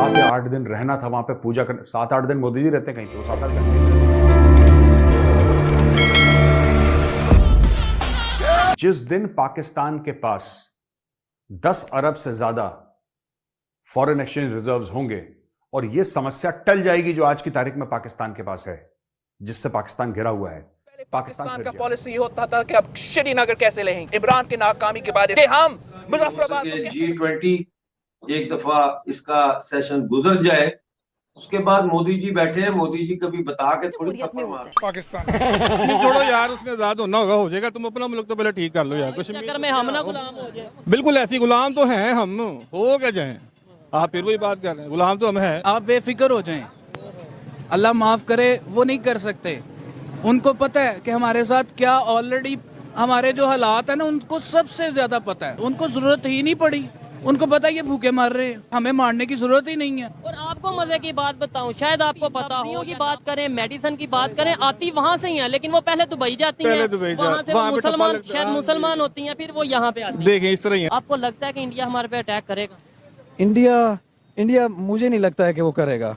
7 या 8 दिन रहना था वहां पे पूजा करने। 7-8 दिन मोदी जी रहते हैं कहीं तो 7-8 घंटे। जिस दिन पाकिस्तान के पास 10 अरब से ज्यादा फॉरेन एक्सचेंज रिजर्व्स होंगे और यह समस्या टल जाएगी जो आज की तारीख में पाकिस्तान के पास है, जिससे पाकिस्तान घिरा हुआ है। पाकिस्तान का पॉलिसी होता था कि अब श्रीनगर कैसे लेंगे, इमरान की नाकामी के बाद हम मुजफ्फराबाद G20 एक दफा इसका सेशन गुजर जाए, उसके बाद मोदी जी बैठे हैं, मोदी जी कभी बता के थोड़ी थप्पड़ मार पाकिस्तान छोड़ो यार, उसमें आजाद होना होगा, हो जाएगा। तुम अपना मुल्क तो पहले ठीक कर लो यार। कश्मीर में हम ना गुलाम हो जाए। बिल्कुल ऐसी गुलाम तो हैं हम, हो क्या जाए। आप फिर वही बात कर रहे हैं, गुलाम तो हम हैं। आप बेफिक्र हो जाएं, अल्लाह माफ करे, वो नहीं कर सकते। उनको पता है कि हमारे साथ क्या ऑलरेडी हमारे जो हालात है ना, उनको सबसे ज्यादा पता है। उनको जरूरत ही नहीं पड़ी, उनको पता है ये भूखे मर रहे हैं, हमें मारने की जरूरत ही नहीं है। और आपको मजे की बात बताऊं, शायद आपको पता हो की बात करें, मेडिसिन की बात करें, आती वहाँ से ही है, लेकिन वो पहले दुबई जाती हैं, वहाँ से वो मुसलमान शायद मुसलमान होती हैं, फिर वो यहाँ पे आती हैं। देखें इस तरह ही है। आपको लगता है कि इंडिया हमारे पे अटैक करेगा? इंडिया मुझे नहीं लगता है कि वो करेगा,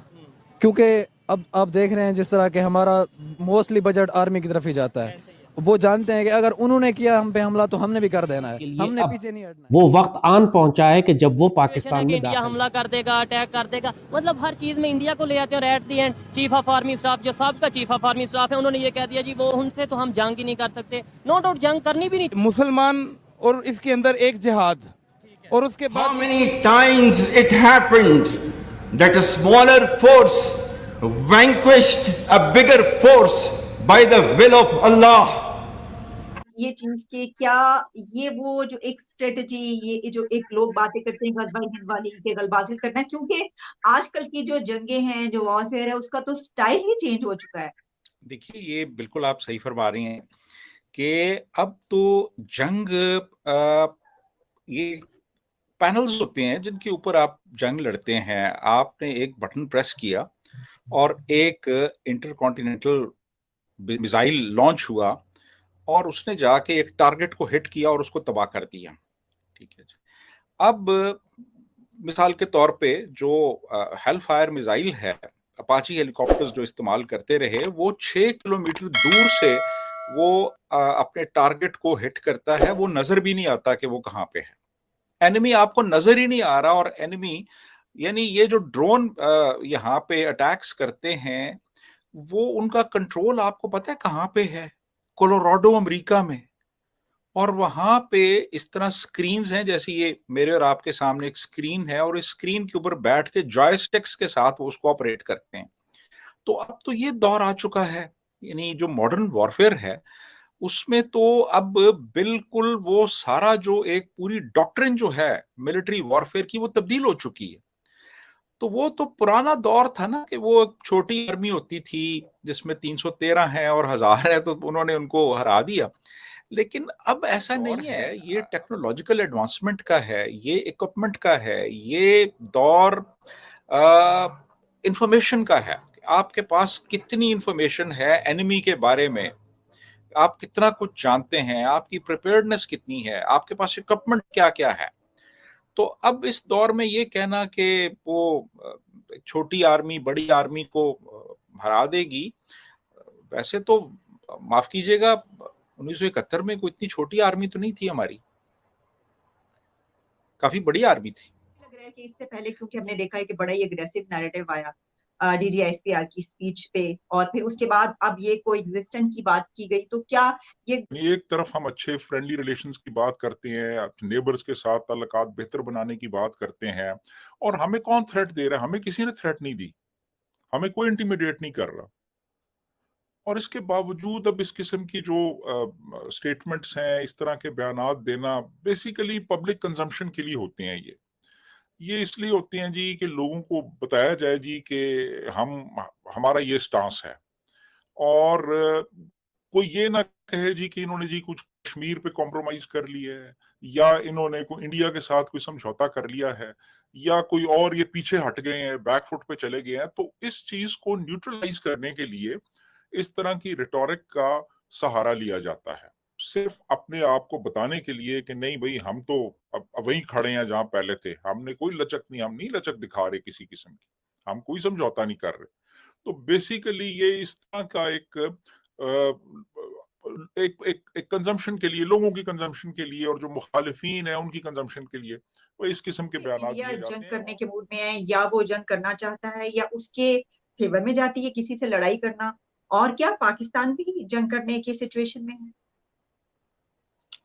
क्योंकि अब आप देख रहे हैं जिस तरह के हमारा मोस्टली बजट आर्मी की तरफ ही जाता है। वो जानते हैं कि अगर उन्होंने किया हम पे हमला तो हमने भी कर देना है, हमने पीछे नहीं हटना। वो वक्त आन पहुंचा है कि जब वो पाकिस्तान में इंडिया हमला कर देगा, अटैक कर देगा, मतलब हर चीज में इंडिया को ले आते हैं। और at the end chief of army staff, जो सबका चीफ ऑफ आर्मी स्टाफ है, उन्होंने ये कह दिया जी वो उनसे तो हम जंग ही नहीं कर सकते। नो डाउट जंग करनी भी नहीं। मुसलमान और इसके अंदर एक जिहाद, और उसके बाद How many times it happened that a smaller force vanquished a bigger force by the will of Allah? ये चीज के क्या ये वो जो एक स्ट्रेटजी, ये जो एक लोग बातें करते हैं गजबाई हिंद वाली के गलबाजिल करना, क्योंकि आजकल की जो जंगें हैं, जो वॉरफेयर है, उसका तो स्टाइल ही चेंज हो चुका है। देखिए, ये बिल्कुल आप सही फरमा रही हैं कि अब तो जंग ये पैनल्स होते हैं जिनके ऊपर आप जंग लड़ते हैं। आपने एक बटन प्रेस किया और एक इंटरकॉन्टिनेंटल मिसाइल लॉन्च हुआ और उसने जाके एक टारगेट को हिट किया और उसको तबाह कर दिया। ठीक है जी। अब मिसाल के तौर पे जो हेल फायर मिसाइल है, अपाची हेलीकॉप्टर्स जो इस्तेमाल करते रहे, वो 6 किलोमीटर दूर से वो अपने टारगेट को हिट करता है। वो नजर भी नहीं आता कि वो कहाँ पे है। एनिमी आपको नजर ही नहीं आ रहा। और एनिमी यानी ये जो ड्रोन यहाँ पे अटैक्स करते हैं, वो उनका कंट्रोल आपको पता है कहाँ पे है? कोलोराडो अमेरिका में। और वहां पे इस तरह स्क्रीन्स हैं, जैसे ये मेरे और आपके सामने एक स्क्रीन है, और इस स्क्रीन के ऊपर बैठ के जॉयस्टिक्स के साथ वो उसको ऑपरेट करते हैं। तो अब तो ये दौर आ चुका है, यानी जो मॉडर्न वॉरफेयर है उसमें तो अब बिल्कुल वो सारा जो एक पूरी डॉक्ट्रिन जो है मिलिट्री वॉरफेयर की, वो तब्दील हो चुकी है। तो वो तो पुराना दौर था ना कि वो छोटी आर्मी होती थी जिसमें 313 है और 1000 है, तो उन्होंने उनको हरा दिया। लेकिन अब ऐसा नहीं है। ये टेक्नोलॉजिकल एडवांसमेंट का है, ये इक्विपमेंट का है, ये दौर इंफॉर्मेशन का है। आपके पास कितनी इंफॉर्मेशन है एनिमी के बारे में, आप कितना कुछ जानते हैं, आपकी प्रिपेयर्डनेस कितनी है, आपके पास इक्विपमेंट क्या क्या है। तो अब इस दौर में ये कहना कि वो छोटी आर्मी बड़ी आर्मी को हरा देगी, वैसे तो माफ कीजिएगा 1971 में कोई इतनी छोटी आर्मी तो नहीं थी हमारी, काफी बड़ी आर्मी थी। लग रहा है कि इससे पहले, क्योंकि हमने देखा है कि बड़ा ही एग्रेसिव नैरेटिव आया DDISPR की स्पीच पे, और फिर उसके बाद अब ये कोएग्जिस्टेंस की बात की गई, तो क्या ये एक तरफ हम अच्छे फ्रेंडली रिलेशंस की बात करते हैं, नेबर्स के साथ ताल्लुकात बेहतर बनाने की बात करते हैं, और हमें कौन थ्रेट दे रहा है? हमें किसी ने थ्रेट नहीं दी, हमें कोई इंटिमिडेट नहीं कर रहा। और इसके बावजूद अब इस किस्म की जो स्टेटमेंट्स हैं, इस तरह के बयानात देना बेसिकली पब्लिक कंजम्पशन के लिए होते हैं। ये इसलिए होते हैं जी कि लोगों को बताया जाए जी कि हमारा ये स्टांस है, और कोई ये ना कहे जी कि इन्होंने जी कुछ कश्मीर पे कॉम्प्रोमाइज कर लिया है, या इन्होंने इंडिया के साथ कोई समझौता कर लिया है, या कोई और ये पीछे हट गए हैं, बैकफुट पे चले गए हैं। तो इस चीज को न्यूट्रलाइज करने के लिए इस तरह की रिटोरिक का सहारा लिया जाता है। सिर्फ अपने आप को बताने के लिए कि नहीं भाई हम तो अब वहीं खड़े हैं जहां पहले थे, हमने कोई लचक नहीं, हम नहीं लचक दिखा रहे किसी किस्म की, हम कोई समझौता नहीं कर रहे। तो बेसिकली ये इस तरह का एक कंजम्पशन के लिए, लोगों की कंजम्पशन के लिए, और जो मुखालिफिन है उनकी कंजम्पशन के लिए वो इस किस्म के बयान इंडिया दिए जाते जंग हैं। करने के मूड में है, या वो जंग करना चाहता है, या उसके फेवर में जाती है किसी से लड़ाई करना, और क्या पाकिस्तान भी जंग करने की सिचुएशन में है?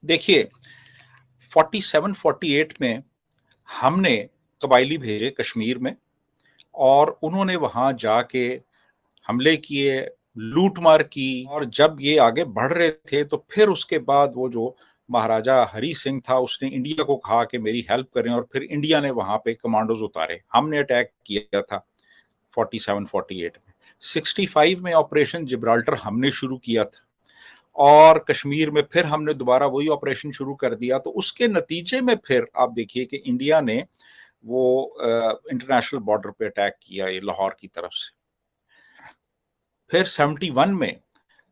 देखिए 47-48 में हमने कबायली भेजे कश्मीर में, और उन्होंने वहां जाके हमले किए, लूटमार की, और जब ये आगे बढ़ रहे थे तो फिर उसके बाद वो जो महाराजा हरी सिंह था उसने इंडिया को कहा कि मेरी हेल्प करें, और फिर इंडिया ने वहां पे कमांडोज उतारे, हमने अटैक किया था 47-48 में। 65 में ऑपरेशन जिब्राल्टर हमने शुरू किया था, और कश्मीर में फिर हमने दोबारा वही ऑपरेशन शुरू कर दिया। तो उसके नतीजे में फिर आप देखिए कि इंडिया ने वो इंटरनेशनल बॉर्डर पे अटैक किया, ये लाहौर की तरफ से। फिर 71 में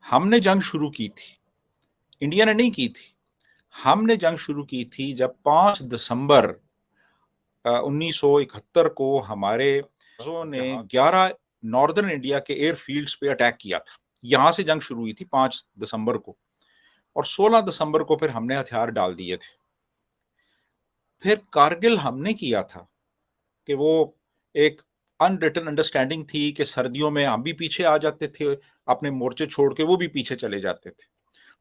हमने जंग शुरू की थी, इंडिया ने नहीं की थी, हमने जंग शुरू की थी जब 5 दिसंबर 1971 को हमारे ने 11 नॉर्दर्न इंडिया के एयरफील्ड्स पे अटैक किया था। यहां से जंग शुरू हुई थी 5 दिसंबर को, और 16 दिसंबर को फिर हमने हथियार डाल दिए थे। फिर कारगिल हमने किया था कि वो एक अनरिटन अंडरस्टैंडिंग थी कि सर्दियों में हम भी पीछे आ जाते थे, अपने मोर्चे छोड़ के वो भी पीछे चले जाते थे।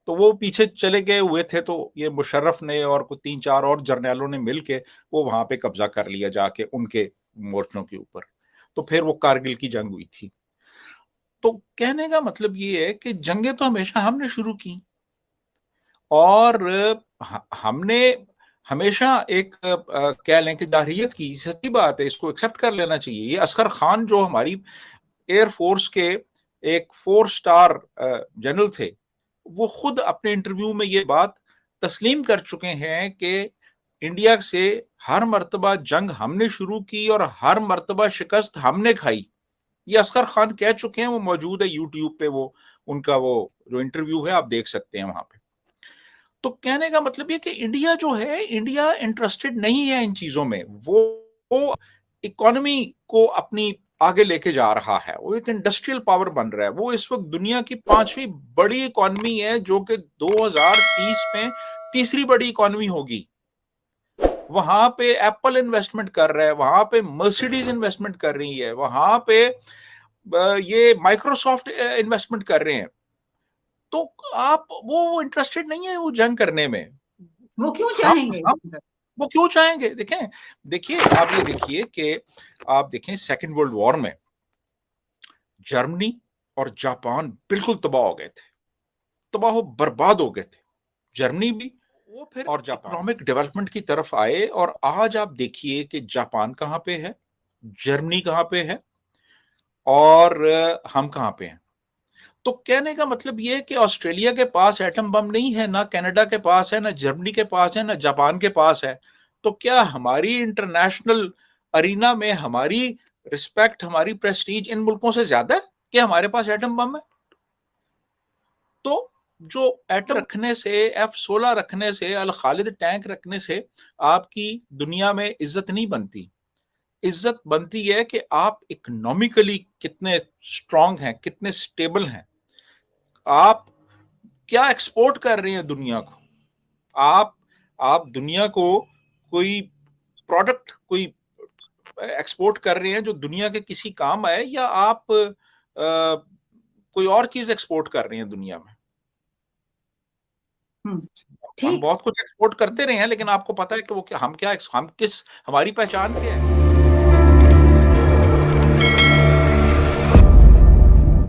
तो वो पीछे चले गए हुए थे, तो ये मुशर्रफ ने और कुछ 3-4 और जर्नैलों ने मिलके वो वहां पे कब्जा कर लिया जाके उनके मोर्चों के ऊपर। तो फिर वो कारगिल की जंग हुई थी। तो कहने का मतलब ये है कि जंगें तो हमेशा हमने शुरू की, और हमने हमेशा एक कह लें कि जारहियत की, सच्ची बात है, इसको एक्सेप्ट कर लेना चाहिए। ये असगर खान जो हमारी एयरफोर्स के एक 4 स्टार जनरल थे, वो खुद अपने इंटरव्यू में ये बात तस्लीम कर चुके हैं कि इंडिया से हर मर्तबा जंग हमने शुरू की और हर मर्तबा शिकस्त हमने खाई। ये असगर खान कह चुके हैं, वो मौजूद है यूट्यूब पे, वो उनका वो जो इंटरव्यू है आप देख सकते हैं वहां पे। तो कहने का मतलब ये कि इंडिया जो है, इंडिया इंटरेस्टेड नहीं है इन चीजों में। वो इकोनॉमी को अपनी आगे लेके जा रहा है, वो एक इंडस्ट्रियल पावर बन रहा है। वो इस वक्त दुनिया की 5वीं बड़ी इकोनॉमी है, जो कि 2030 में तीसरी बड़ी इकोनॉमी होगी। वहां पे एप्पल इन्वेस्टमेंट कर रहा है, वहां पे मर्सिडीज इन्वेस्टमेंट कर रही है, वहां पे ये माइक्रोसॉफ्ट इन्वेस्टमेंट कर रहे हैं। तो आप वो इंटरेस्टेड नहीं है वो जंग करने में। वो क्यों चाहेंगे? वो क्यों चाहेंगे? देखिए आप ये देखिए कि आप देखें सेकेंड वर्ल्ड वॉर में जर्मनी और जापान बिल्कुल तबाह हो गए थे, तबाह बर्बाद हो गए थे। जर्मनी भी, वो फिर और जापान इकोनॉमिक डेवलपमेंट की तरफ आए, और आज आप देखिए कि जापान कहां पे है, जर्मनी कहां पे है, और हम कहां पे हैं। तो कहने का मतलब ये है कि ऑस्ट्रेलिया के पास एटम बम नहीं है, ना कनाडा के पास है, ना जर्मनी के पास है, ना जापान के पास है। तो क्या हमारी इंटरनेशनल अरीना में हमारी रिस्पेक्ट, हमारी प्रेस्टीज इन मुल्कों से ज्यादा है कि हमारे पास एटम बम है? तो जो एटम रखने से, F-16 रखने से, अल खालिद टैंक रखने से आपकी दुनिया में इज्जत नहीं बनती। इज्जत बनती है कि आप इकोनॉमिकली कितने स्ट्रांग हैं, कितने स्टेबल हैं, आप क्या एक्सपोर्ट कर रहे हैं दुनिया को। आप दुनिया को कोई प्रोडक्ट, कोई एक्सपोर्ट कर रहे हैं जो दुनिया के किसी काम आए, या आप कोई और चीज एक्सपोर्ट कर रहे हैं दुनिया में। हम बहुत कुछ एक्सपोर्ट करते रहे हैं, लेकिन आपको पता है कि वो क्या, हम किस, हमारी पहचान क्या है।